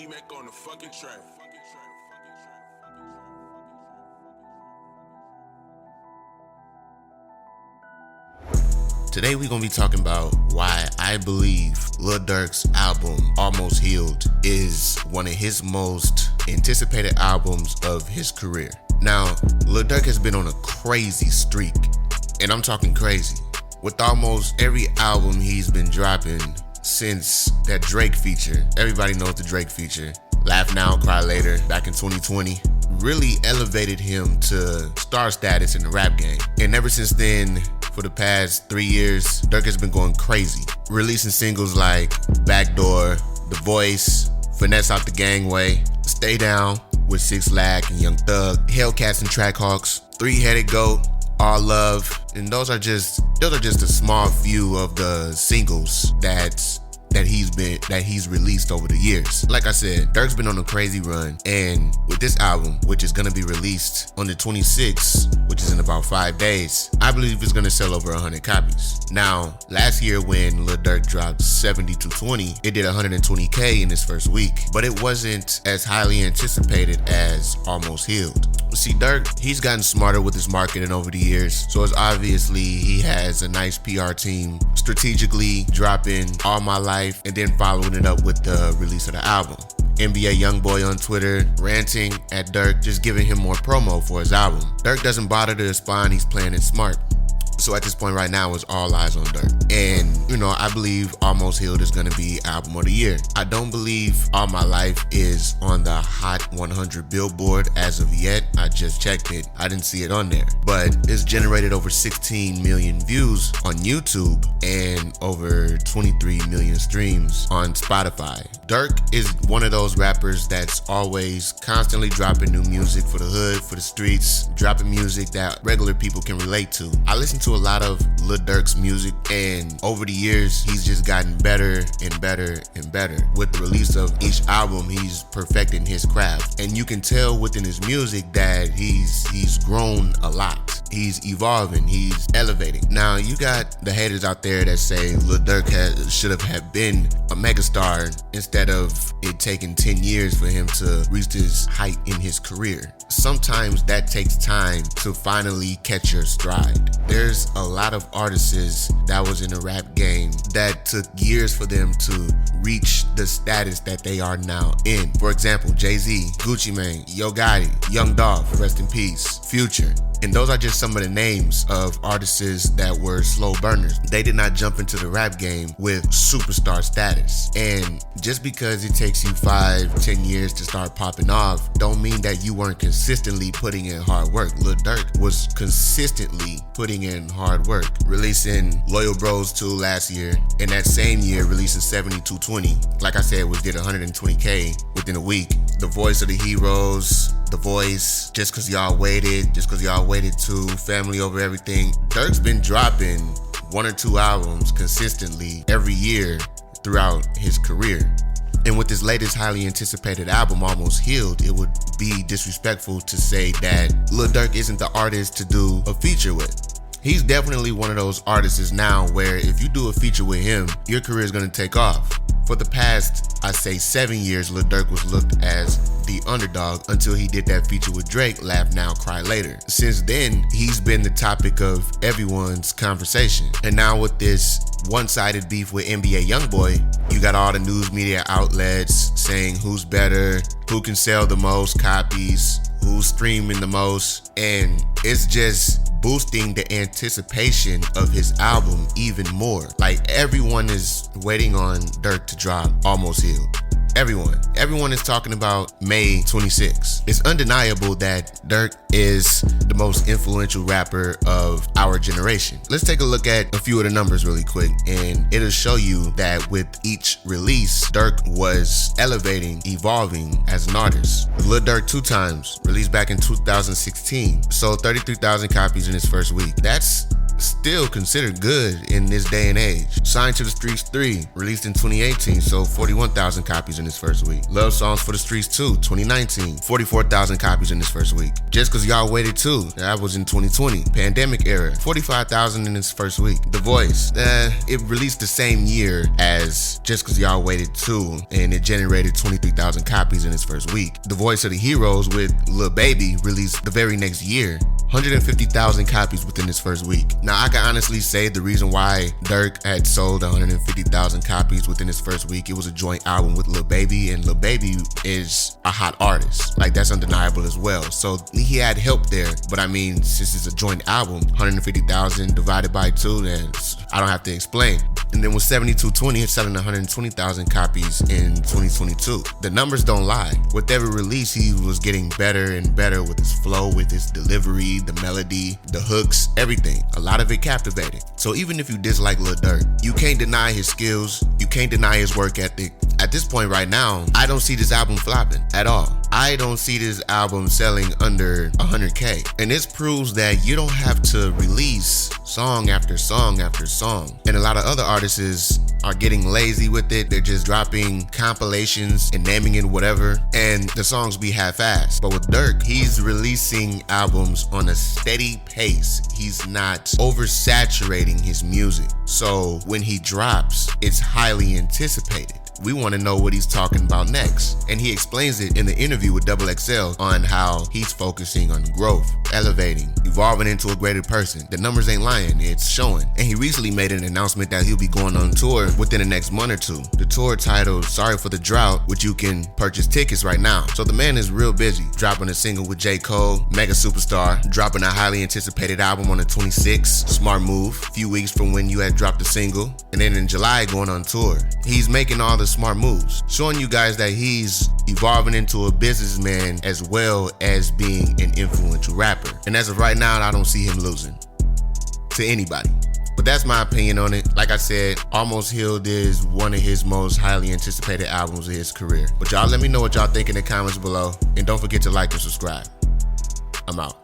D-Mac on the fucking track. Today we're gonna be talking about why I believe Lil Durk's album, Almost Healed, is one of his most anticipated albums of his career. Now, Lil Durk has been on a crazy streak, and I'm talking crazy. With almost every album he's been dropping since that Drake feature, everybody knows the Drake feature, Laugh Now, Cry Later, back in 2020, really elevated him to star status in the rap game. And ever since then, for the past 3 years, Durk has been going crazy, releasing singles like Backdoor, The Voice, Finesse Out the Gangway, Stay Down with 6 Lack and Young Thug, Hellcats and Trackhawks, Three-Headed Goat, All Love, and those are just a small few of the singles that he's released over the years. Like I said, Durk's been on a crazy run, and with this album, which is gonna be released on the 26th, which is in about 5 days, I believe it's gonna sell over 100 copies. Now, last year when Lil Durk dropped 70-20, it did 120K in its first week, but it wasn't as highly anticipated as Almost Healed. See, Durk, he's gotten smarter with his marketing over the years, so it's obviously he has a nice PR team strategically dropping All My Life and then following it up with the release of the album. NBA Youngboy on Twitter ranting at Durk, just giving him more promo for his album. Durk doesn't bother to respond, he's playing it smart. So at this point right now, it's all eyes on Durk. And, I believe Almost Healed is gonna be album of the year. I don't believe All My Life is on the Hot 100 Billboard as of yet. I just checked it. I didn't see it on there. But it's generated over 16 million views on YouTube and over 23 million streams on Spotify. Durk is one of those rappers that's always constantly dropping new music for the hood, for the streets, dropping music that regular people can relate to. I listen to a lot of Lil Durk's music, and over the years he's just gotten better and better and better. With the release of each album, he's perfecting his craft, and you can tell within his music that he's grown a lot. He's evolving, he's elevating. Now, you got the haters out there that say Lil Durk should have been a megastar instead of it taking 10 years for him to reach this height in his career. Sometimes that takes time to finally catch your stride. There's a lot of artists that was in the rap game that took years for them to reach the status that they are now in. For example, Jay-Z, Gucci Mane, Yo Gotti, Young Dolph, rest in peace, Future. And those are just some of the names of artists that were slow burners. They did not jump into the rap game with superstar status. And just because it takes you 5-10 years to start popping off, don't mean that you weren't consistently putting in hard work. Lil Durk was consistently putting in hard work, releasing Loyal Bros 2 last year, and that same year releasing 70-20. Like I said, it did 120K within a week. The Voice of the Heroes, The Voice, Just Cause Y'all Waited to Family Over Everything. Durk's been dropping 1 or 2 albums consistently every year throughout his career. And with this latest highly anticipated album, Almost Healed, it would be disrespectful to say that Lil Durk isn't the artist to do a feature with. He's definitely one of those artists now where if you do a feature with him, your career is gonna take off. For the past, I say 7 years, Lil Durk was looked as the underdog until he did that feature with Drake, Laugh Now, Cry Later. Since then, he's been the topic of everyone's conversation. And now with this one-sided beef with NBA Youngboy, you got all the news media outlets saying who's better, who can sell the most copies, who's streaming the most, and it's just boosting the anticipation of his album even more. Like, everyone is waiting on Durk to drop Almost Healed. Everyone is talking about May 26. It's undeniable that Durk is the most influential rapper of our generation. Let's take a look at a few of the numbers really quick, and it'll show you that with each release, Durk was elevating, evolving as an artist. Lil Durk 2 times, released back in 2016, sold 33,000 copies in his first week. That's still considered good in this day and age. Signed to the Streets 3, released in 2018, sold 41,000 copies in his first week. Love Songs for the Streets 2, 2019, 44,000 copies in his first week. Just Cause Y'all Waited 2, that was in 2020. Pandemic Era, 45,000 in his first week. The Voice, it released the same year as Just Cause Y'all Waited 2, and it generated 23,000 copies in its first week. The Voice of the Heroes with Lil Baby released the very next year, 150,000 copies within his first week. Now, I can honestly say the reason why Durk had sold 150,000 copies within his first week, it was a joint album with Lil Baby, and Lil Baby is a hot artist. Like, that's undeniable as well. So he had help there, but I mean, since it's a joint album, 150,000 divided by 2, then I don't have to explain. And then with 7220, it's selling 120,000 copies in 2022. The numbers don't lie. With every release, he was getting better and better with his flow, with his delivery, the melody, the hooks, everything. A lot of it captivating. So even if you dislike Lil Durk, you can't deny his skills, you can't deny his work ethic. At this point right now, I don't see this album flopping at all. I don't see this album selling under 100K. And this proves that you don't have to release song after song after song. And a lot of other artists are getting lazy with it. They're just dropping compilations and naming it whatever, and the songs be half-assed. But with Durk, he's releasing albums on a steady pace. He's not oversaturating his music. So when he drops, it's highly anticipated. We want to know what he's talking about next. And he explains it in the interview with XXL on how he's focusing on growth, elevating, evolving into a greater person. The numbers ain't lying, it's showing. And he recently made an announcement that he'll be going on tour within the next month or two. The tour titled Sorry for the Drought, which you can purchase tickets right now. So the man is real busy, dropping a single with J. Cole, mega superstar, dropping a highly anticipated album on the 26th, smart move, a few weeks from when you had dropped the single. And then in July, going on tour. He's making all the smart moves, showing you guys that he's evolving into a businessman as well as being an influential rapper. And as of right now, I don't see him losing to anybody. But that's my opinion on it. Like I said, Almost Healed is one of his most highly anticipated albums of his career. But y'all let me know what y'all think in the comments below. And don't forget to like and subscribe. I'm out.